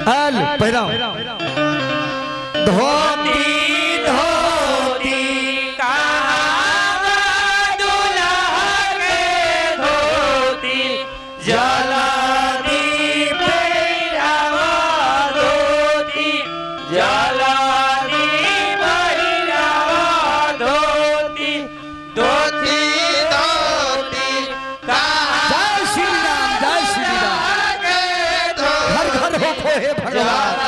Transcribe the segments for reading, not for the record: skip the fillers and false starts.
हल पहरा धोती धोती कहाँ दूल्हा के धोती जल्दी पहिरावा धोती जल्दी पहिरावा धोती धोती धोती कहाँ जय श्री राम के धोती घर घर हो हे भगवान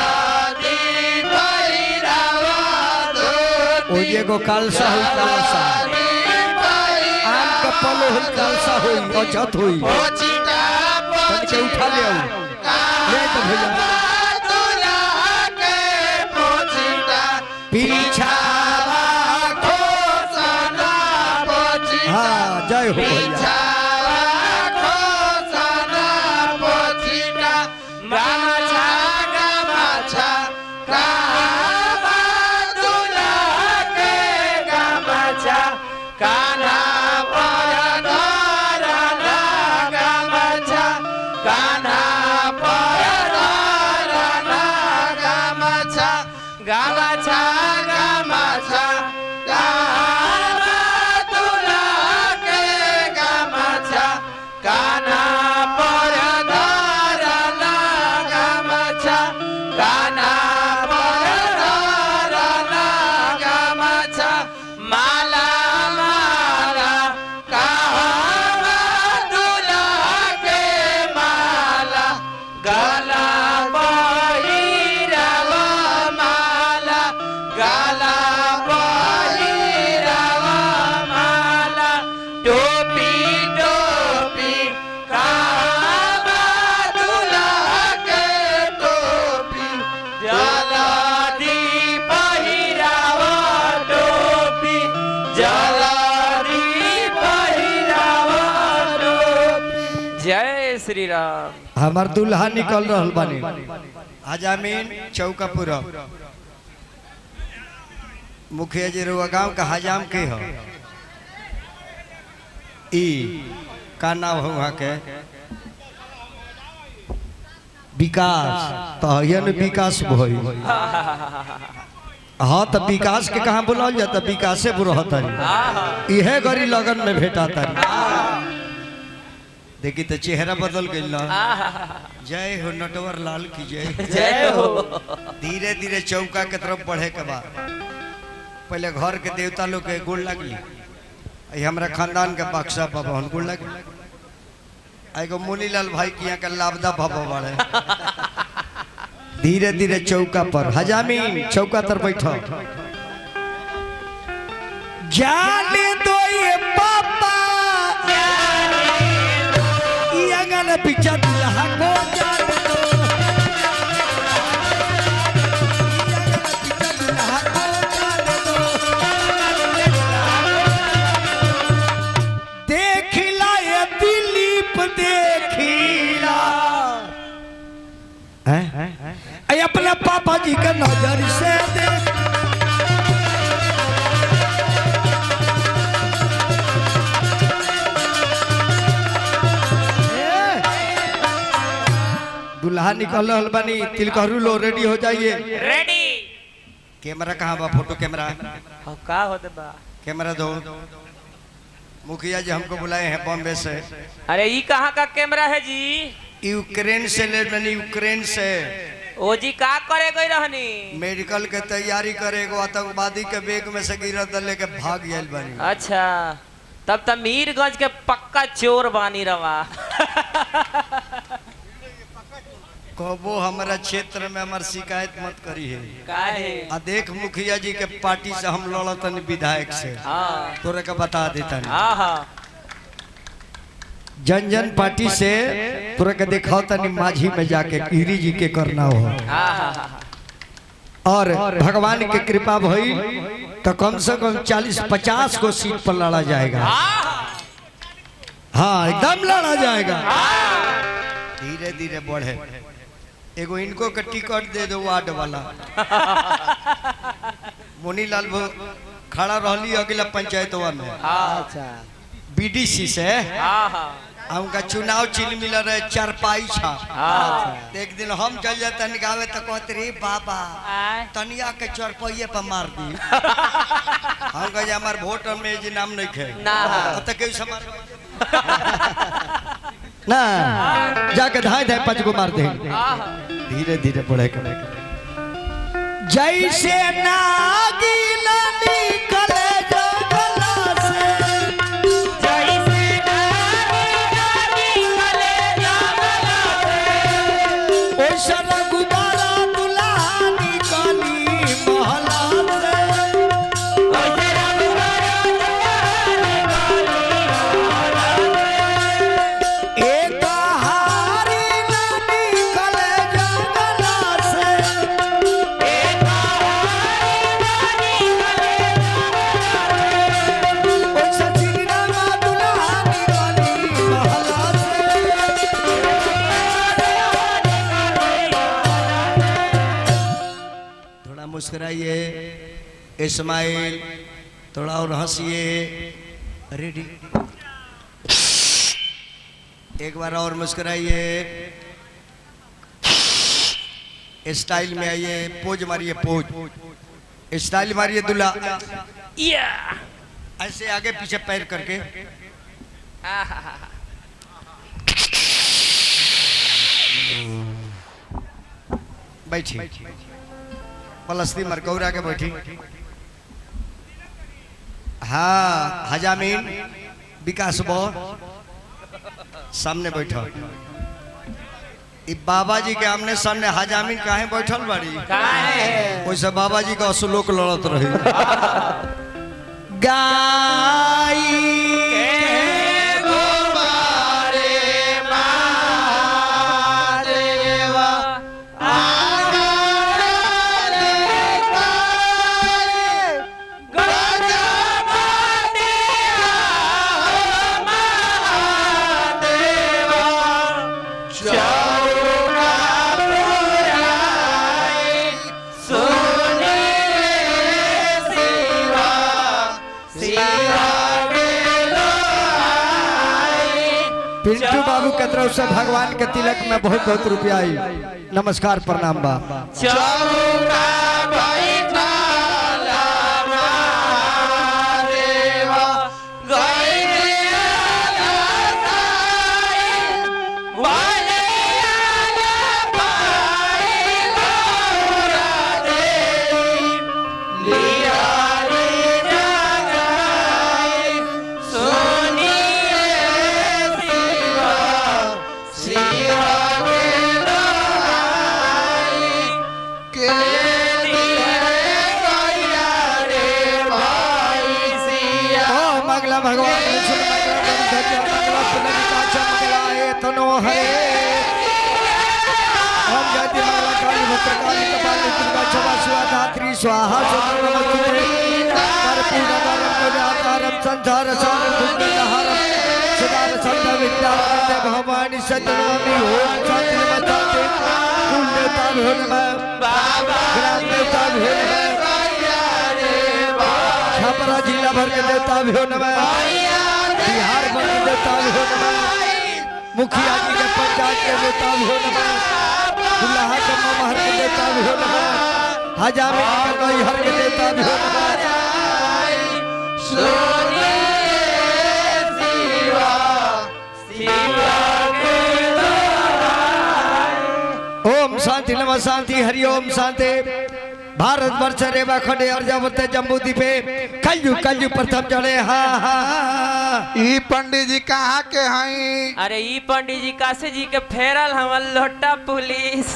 ओ ये गो कालसा हुई कालसा आम का पलो हुई कालसा हुई अछत हुई तन के उठा ले आओ ले तो भैया पीछा हाँ जय हो भैया श्री राम हमार दुल्हा निकल रहल बानी हजामीन चौकापुर मुखिया जी रुआ गांव का हजाम के हो ई का नाम हो वहाँ के विकास तो यन विकास भई हाँ तो विकास के कहाँ बुलाल जाता विकासे बुरहता इहे गरी लगन में भेटा तारी देखी तो चेहरा बदल गई ना जय हो नटवर लाल की जय जय हो धीरे धीरे चौका के तरफ बढ़े के बाद पहले घर के देवता लोग के गुड़ लगी हमारा खानदान के बक्सा बाबा गुड़ लगी एगो मुनीलाल भाई की यहाँ का लाभदा बाबा बाड़े धीरे धीरे चौका पर हजामीन चौका तर बैठो जाने दो ये पापा पीछा दुल्हा को जाने दो पीछा दुल्हा को जाने दो देखिला ये दिलीप देखिला अपने पापा जी के नजर से देख दुल्हा निकल रहल बानी तिलकहरू लो रेडी हो जाइए रेडी कैमरा कहाँ बा फोटो कैमरा का होते बा कैमरा दो मुखिया जी हमको बुलाए हैं बॉम्बे से अरे ये कहाँ का कैमरा है जी यूक्रेन से ले मैंने यूक्रेन से ओ जी का करे गई रहनी मेडिकल के तैयारी करे एगो आतंकवादी के बेग में से गिरत लेके भाग गइल बानी अच्छा तब तक मीरगंज के पक्का चोर बानी रवा कबो हमारा क्षेत्र में हमार शिकायत मत करी है काहे आ देख मुखिया जी के पार्टी से हम लड़तन विधायक से हाँ तोरे का बता देता हाँ जन जन पार्टी से तोरे के दिखाओ तनी माझी में जाके गिरी जी के करना हो और भगवान की कृपा भई तो कम से कम 40-50 को सीट पर लड़ा जाएगा हाँ एकदम लड़ा जाएगा धीरे धीरे बढ़े एगो इनको का टिकट दे दो वार्ड वाला मुनीलाल खड़ा रहली अगला पंचायतवा में अच्छा बीडीसी से हमका चुनाव चिन्ह मिल रहे चारपाई छा। हाँ। एक दिन हम चल जाते निकावे तो कहते रे बाबा आय। तनिया के चरपइये पर मार दी। हम कहे हमार वोट में जी नाम नहीं खे ना। तो के समार ना जाके धाय धाय पांच को मार दे। धीरे धीरे पढ़े करे जैसे नागिन निकले जंगला से जैसे नागिन निकले जंगला से ओइसे रघुबारा दुल्हा निकली महला से ओइसे रघुबारा दुल्हा निकली महला से एक हारी न निकले जंगला से एक हारी निकले ओइसे चिन्ना दुल्हा निकली महला से। थोड़ा मुस्कुराइए इस्माइल, थोड़ा और हंसिए। रेडी एक बार और मुस्कुराइए, स्टाइल में आइए, पोज मारिए, पोज स्टाइल मारिए दूल्हा या ऐसे आगे पीछे पैर करके। बैठी पलस्ती मरकौरा के बैठी। हाँ हजामीन विकास बो सामने बैठो। ई बाबा जी के आमने सामने हजामीन काहे बैठल बाड़ी? काहे? वैसे बाबा जी का असलोक लड़त रही। गाई पिंटू बाबू के तरफ से भगवान के तिलक में बहुत बहुत रुपया आई। नमस्कार प्रणाम बा। चौका बैठा महादेवा भगवान तनो हरे हम जाति मंगला काली भद्रकाली कपाली दुर्गा क्षमा शिवा धात्री स्वाहा नमस्ते कर्पूर गौरम संसार सारं दुर्गहारं सदा संत विद्यावते भवानी सतनामी ओम शांति मताते कुल देवता भो नमः ग्राम देवता भो नमः छपरा जिला भर के देवता भो नमः बिहार भर के देवता भो नमः मुखिया जी के पंचायत के देवता भो नमः दुल्हा के महर के देवता भो नमः हजामे के नैहर के देवता भो नमः ओम शांति नमः शांति हरि ओम शांति। भारत वर्ष रेवा खंडे अर्जावते जम्बू द्वीपे कलयु प्रथम चढ़े। हाँ हाँ ई पंडित जी कहाँ के हैं? अरे ई पंडित जी काशी जी के फेरल हमर लोटा पुलिस।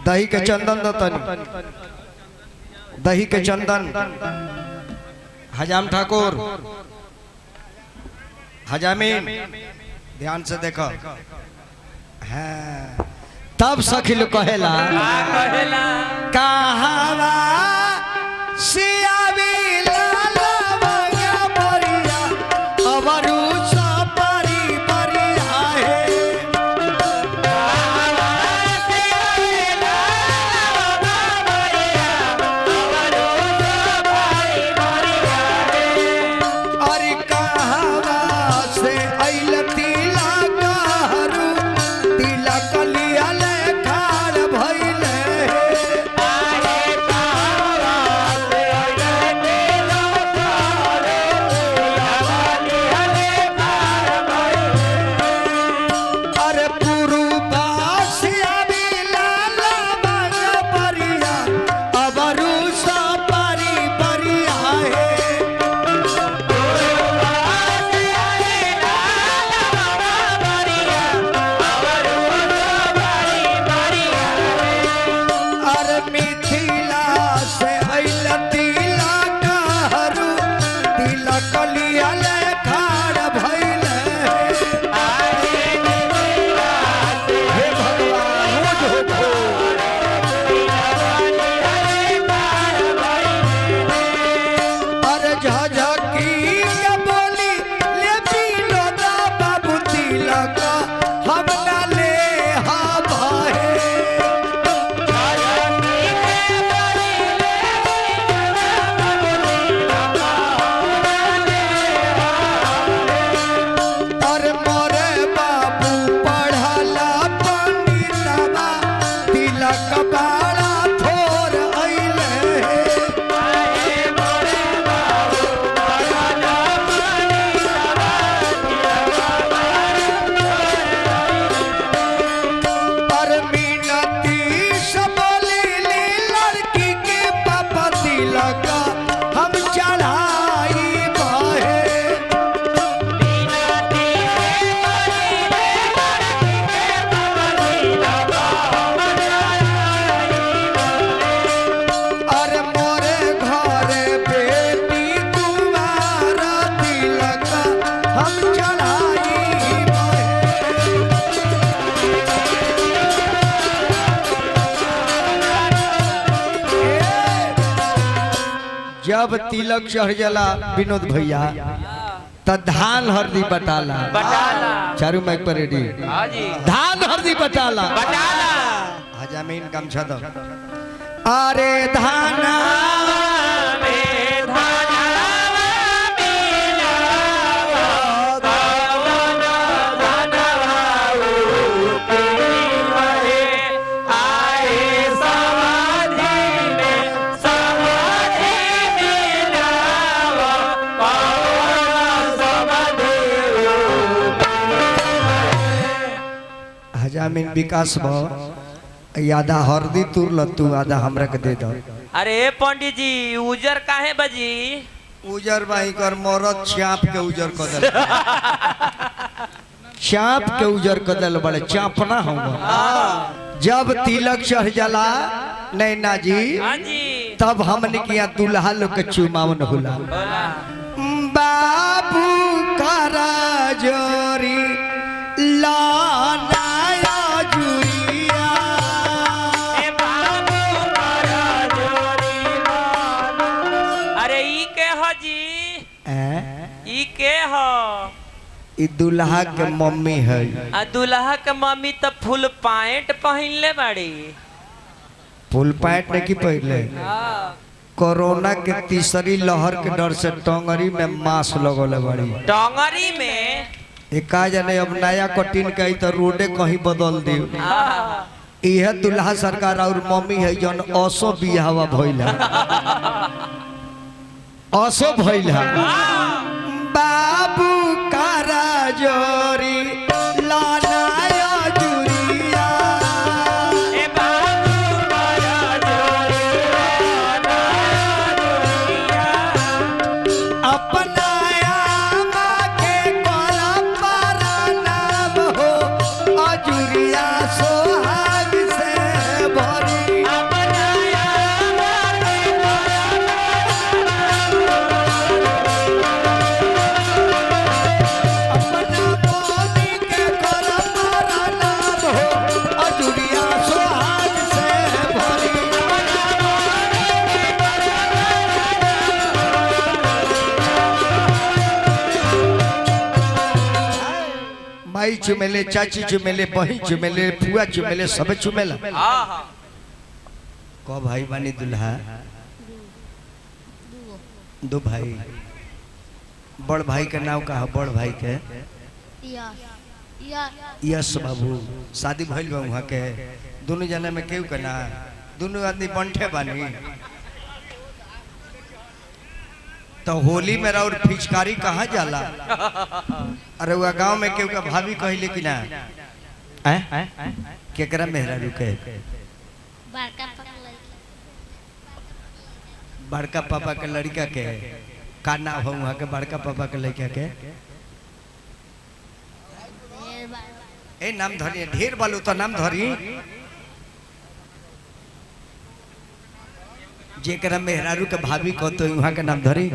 दही के चंदन दतन दही के चंदन हजाम ठाकुर हजामीन ध्यान से देखो। हाँ तब सखी लोग कहेला कहावा सियावी लाला बगा परिया अवरु सपरी परिया है। कहावा सियावी लाला बगा परिया अवरु सपरी परिया है। अरे कहावा से अइलती बाड़ा थोर अइले पर मिनती सबली लड़की के पापा तिलक हम चढ़ाई बहे अरे मोरे घरे बेटी तुम्हारा तिलक हम चढ़ाई बहे जब तिलक चढ़ जाला विनोद भैया त धान हरदी बटाला बटाला चारू माइक पर रेडी हाँ जी धान हरदी बटाला बटाला हजामीन कम छ दो अरे धाना में धाना हजामीन विकास भ आधा हरदी तुर लतू आधा हमरा के दे दो अरे पंडित जी उजर काहे बजी उजर बाई कर मरद चाप के उजर क दल चाप के उजर क दल बड़े चापना हम जब तिलक चढ़ जाला नैना जी हाँ जी तब हमने किया दुल्हा लोग के चुमावन होला बोला बाबू करा जोरी लानाया जुरिया ए बाबू मारा जोरी माना। अरे ई के हो जी ई के हो ई दुल्हा के मम्मी है आ दुल्हा के मम्मी तो फुल पैंट पहनले बाड़ी फुल पैंट ने की पहले कोरोना के तीसरी लहर के डर से टोंगरी में मांस लगोले बड़ी डोंगरी में एक जाने अब नया कटिन कही तो रोडे कहीं बदल दी यह दुल्हा सरकार और मम्मी है जौन असो बियाहवा भइल है असो भइल है बाबू कारा जोरी लानाया जुरिया ए बाबू मारा जोरी माना जोरिया अपनाया माँ के परंपरा नाम हो अजुरिया सोहाग से भरी अपनाया अपना मोदी के परंपरा नाम हो अजुरिया सोहाग से भरी माई चुमेले चाची चुमेले बहन चुमेले फुआ चुमेले सब चुमेला आहा को भाई बानी दुल्हा दो भाई बड़ भाई के नाम का बड़ भाई के यस बाबू शादी भइल बा वहाँ के दोनों जना में केहू के ना दोनों आदमी बंठे बानी तो होली में और पिचकारी कहाँ जाला अरे वह गांव में केहू का भाभी कहले कि ना केकरा मेहरा रुके बड़का पापा के लड़का के का नाम हो वहाँ के बड़का पापा के लड़का के ए नाम धरी ढेर बालू तो नाम धरी जेकरा मेहरारू के भाभी को तो वहाँ के नाम धरी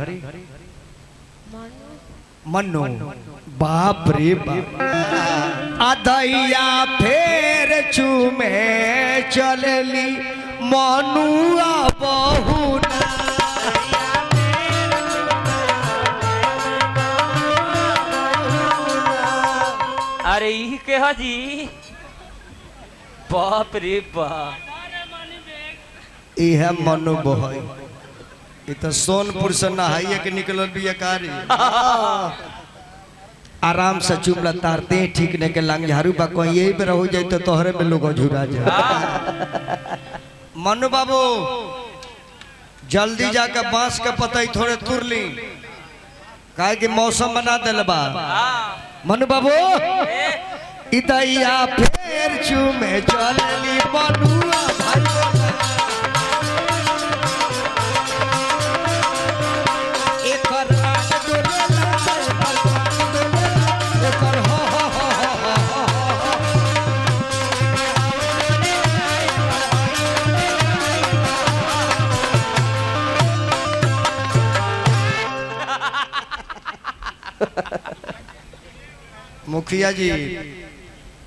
मनु बाप रे बाप अदैया फेर चूमे चलली मनुआ बहुना अरे ई के हो जी बाप रे बाप इह मनु बहई ये तो सोनपुर से नहाइए के निकलल बिया कारी आराम से चुमला तारते ठीक ने के लांग झाड़ू बा कोई यही पे रह जाए तो तोहरे में लोग झुरा जाए मनु बाबू जल्दी जाके बांस के पतई थोड़े तुर ली काहे कि मौसम बना दिल बा। मनु बाबू इतैया फेर चूमे चलली बनुआ एकर आग डोलेला एकर हो मुखिया जी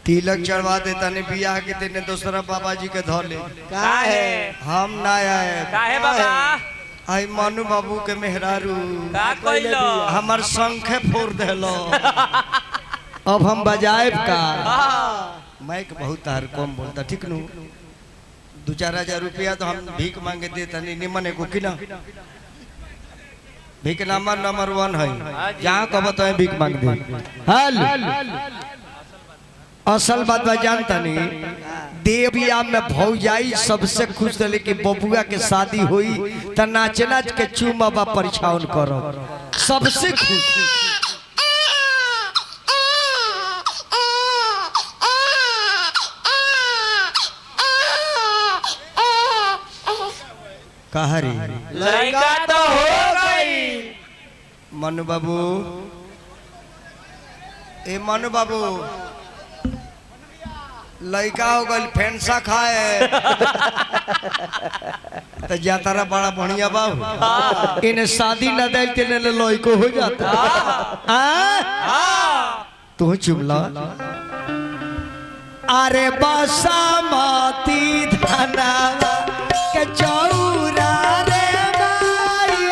तिलक चढ़वा देता ने बियाह के तेने दूसरा बाबा जी के धोले काहे हम ना आए काहे बाबा आई मनु बाबू के मेहरारू का कइलो हमर शंखे फोड़ देलो अब हम बजाएब का माइक बहुत तार कम बोलता ठीक नु 2-4 हजार रुपया तो हम भीख मांगे देता नहीं निमन एको कि ना भीख नंबर 1 है जहाँ कब तो भीख मांग दे हल असल बात बा जानता नहीं देविया में भौजाई सबसे खुश रहे कि बबुआ के शादी हुई त नाच नाच के चूमबा परिछावन करो सबसे खुश कहरी लड़का तो हो गई मनु बाबू ए मनु बाबू लड़का हो गई फेंसा खाए तो जातारा बड़ा बढ़िया बाबू इन्हें शादी न दे तेने लड़को हो जाता तू चुमला अरे बसामती धनावा के चौरा रे माई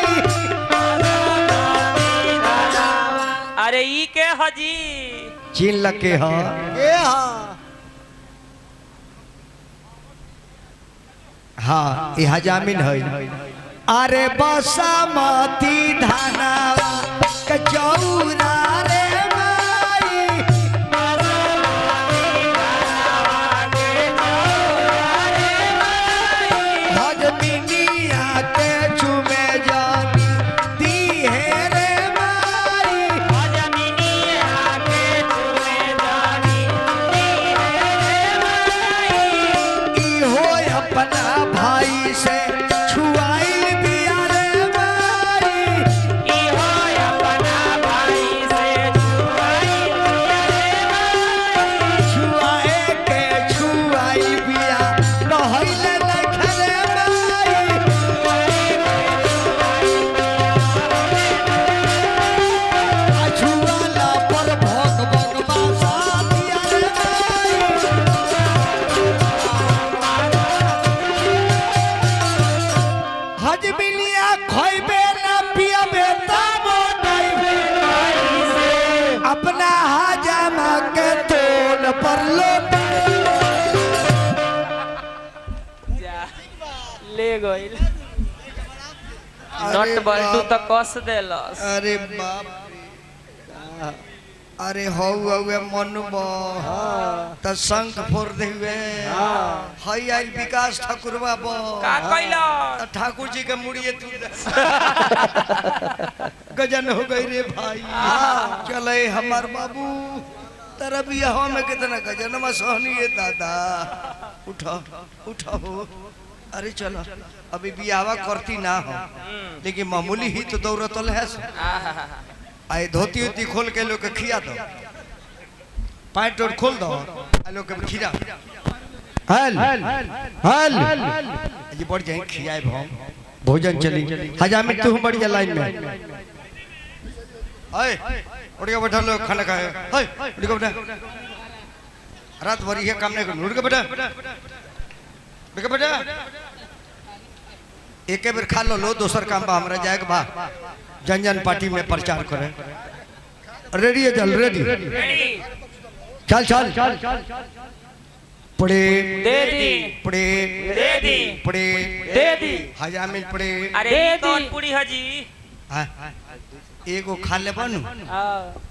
अरे ई के हजी चीन लगे हा हाँ यह जामिन है अरे बसामती धनावा के चौरा रे माई भजमिनिया के चुमे जानी दी है रे माई भजमिनिया के चुमे जानी दी है रे माई इहो अपना भाई से छुआइल बिया रे माई इहो अपना भाई से छुआई रे माई छुआए के छुआई बिया नहइले लखरे माई छुआला पर भोग भोग बासा दिया रे माई हजमिलिया खइबे ना पियबे तब नइबे अपना हजामा के तोल पर लोट जा ले गइल नट बल्टू तो कस देलस अरे बाप रे अरे हौ हौवे मनुबो त शंख फोड़ देवे हई आइल विकास ठाकुरबा बो का कइलो त ठाकुर जी के मुड़िए तू गजन हो गई रे भाई चले हमार बाबू तेरा बियाह में कितना गजन में सहनी है दादा उठो उठो अरे चलो अभी बियाह करती ना हो लेकिन मामूली ही तो दौड़त है आए धोती उती खोल के लोग के खिया दो पैंट और खोल दो आ लोग के खिया हल हल जी बढ़ जाए खियाए हम भोजन चली हजामी तू बढ़िया लाइन में ओए उठ के बैठा लोग खाना खाए ओए उठ के बैठा रात भर ये काम नहीं कर उठ के बैठा उठ के बैठा एक बेर खा लो दोसर काम बा हमरा जाए के बा जन जन पार्टी में प्रचार करे रेडी है चल रेडी चल चल पड़े दे दी पड़े दे दी पड़े दे दी हजामिल पड़े अरे ई कौन पूरी हजी हाँ, एगो खा ले बनू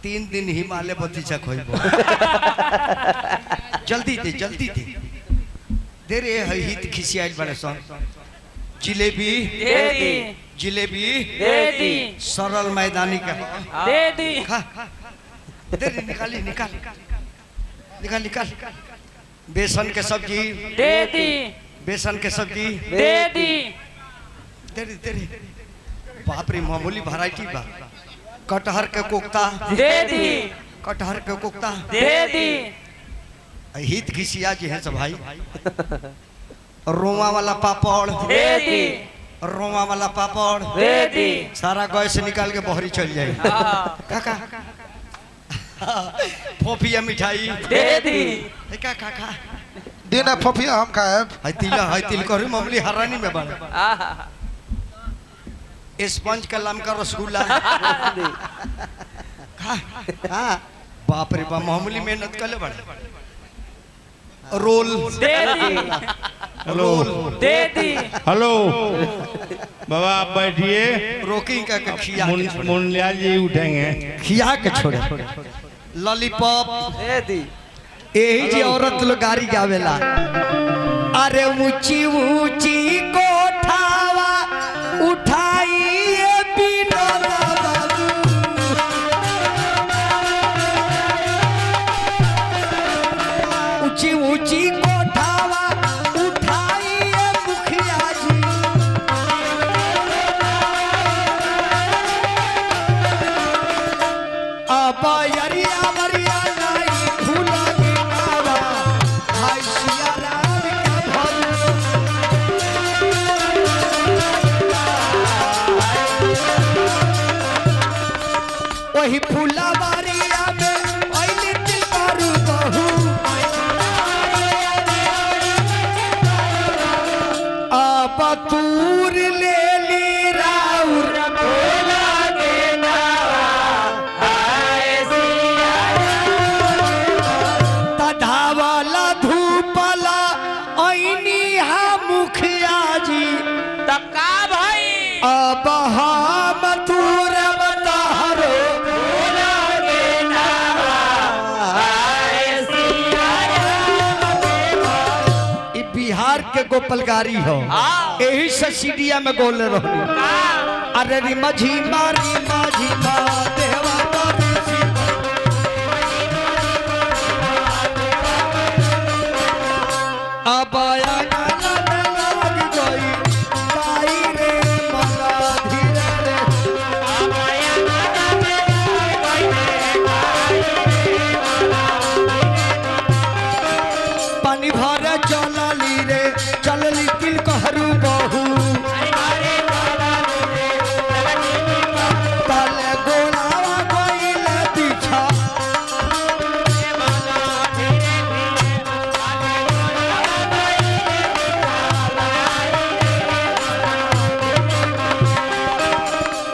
3 दिन हिमालय बतीचा खोइबो जल्दी दे दे रे है हित खिसियाइल बड़े सन जिलेबी दे दी जिलेबी दे दी सरल मैदानी का दे दी खा दे रे निकाली निकाल निकाल निकाल बेसन के सब्जी दे दी बेसन के सब्जी दे दी दे रे बाप रे मामूली वैरायटी बा कटहर के कोफ्ता दे दी कटहर के कोफ्ता दे दी हित घिसिया जी हैं सब भाई रोमा वाला पापड़ दे दी रोमा वाला पापड़ दे दी सारा गैस से निकाल के बहरी चल जाए काका फोफिया मिठाई दे दी का काका देना फफिया हम खाएब है तिल करू मामूली हरानी में बना स्पंज का लमका रसगुल्ला बाप रे बाप मामूली मेहनत कर ले बड़े रोल दे दी रोल दे दी हेलो बाबा आप बैठिए रोकिंग का खिया मुंडिया जी उठेंगे खिया के छोड़े लॉलीपॉप दे दी यही जी औरत लोग गाड़ी गावेला अरे ऊंची ऊंची कोठावा उठाइए बिनोदा बाबू ऊंची ऊंची कोठावा उठाइए मुखिया जी अब यरिया मरिया नहीं भूला गिनावा भाई सिया राम का भरू वही फुलवारिया में ओइली दिल करू बहू अब तूर ले ली राउर भोला के नावा तढ़ावाला धूपला ऐनी हा मुखिया जी तब का भाई अब हम तूर बतारो भोला के नावा ई बिहार के गोपलगारी हो यही से सीढ़िया में गोले रहो अरे री माझी मारी माझी मा देवा तारी सी अब आया गाना लग गई ताई रे मना धीरे रे पानी भरे चलली रे चलली तिल कहरू बहू तले गोलावा गइले पीछा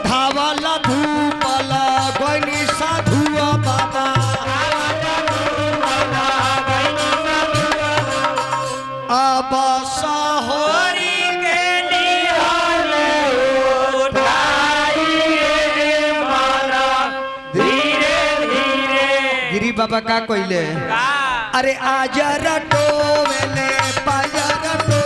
धावाला धूपला गइनी साधुआ बाबा अब सहोरी के निहाल उठाइए माला धीरे धीरे गिरी बाबा का कोइले अरे आज रटो वेले पाया रटो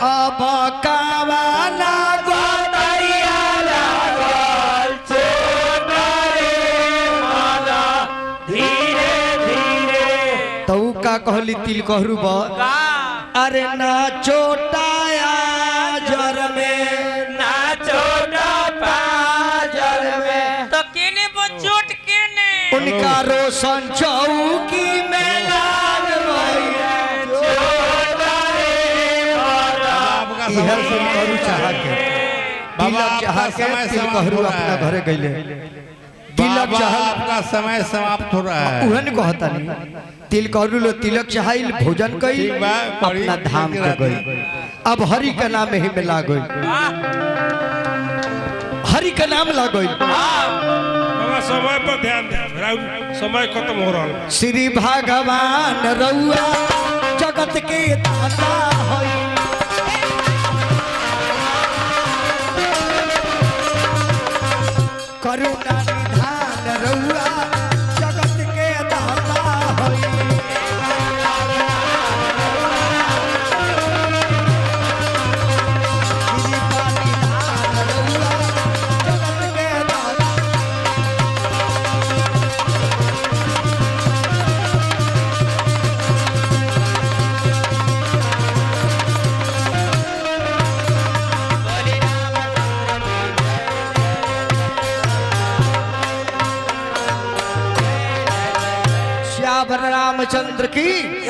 अब कावाला गोतरिया लागल धीरे धीरे तू का कहली तिल कहरू बा का अरे ना चोटाया जर में नाचो पाजर में तो केने बचोट केने उनका रोशन चौकी में लाग गई आपका इहर से करू चाह के बाबा तिलक चाह आपका के समय तिल समाप्त कहरू हो रहा अपना है। घरे गइले तिलक बाबा चाह आपका समय समाप्त हो रहा है उहन कहता नहीं तिल करू लो तिलक चढ़ाइल भोजन कई ठीक बा, बड़ी अपना धाम के गई अब हरि का नाम ही में लाग गई हरि का नाम लाग गई बाबा समय पर ध्यान दे समय खत्म हो रहा है श्री भगवान रउआ जगत के दाता हई करुणा निधान रउआ जगत के रामचंद्र की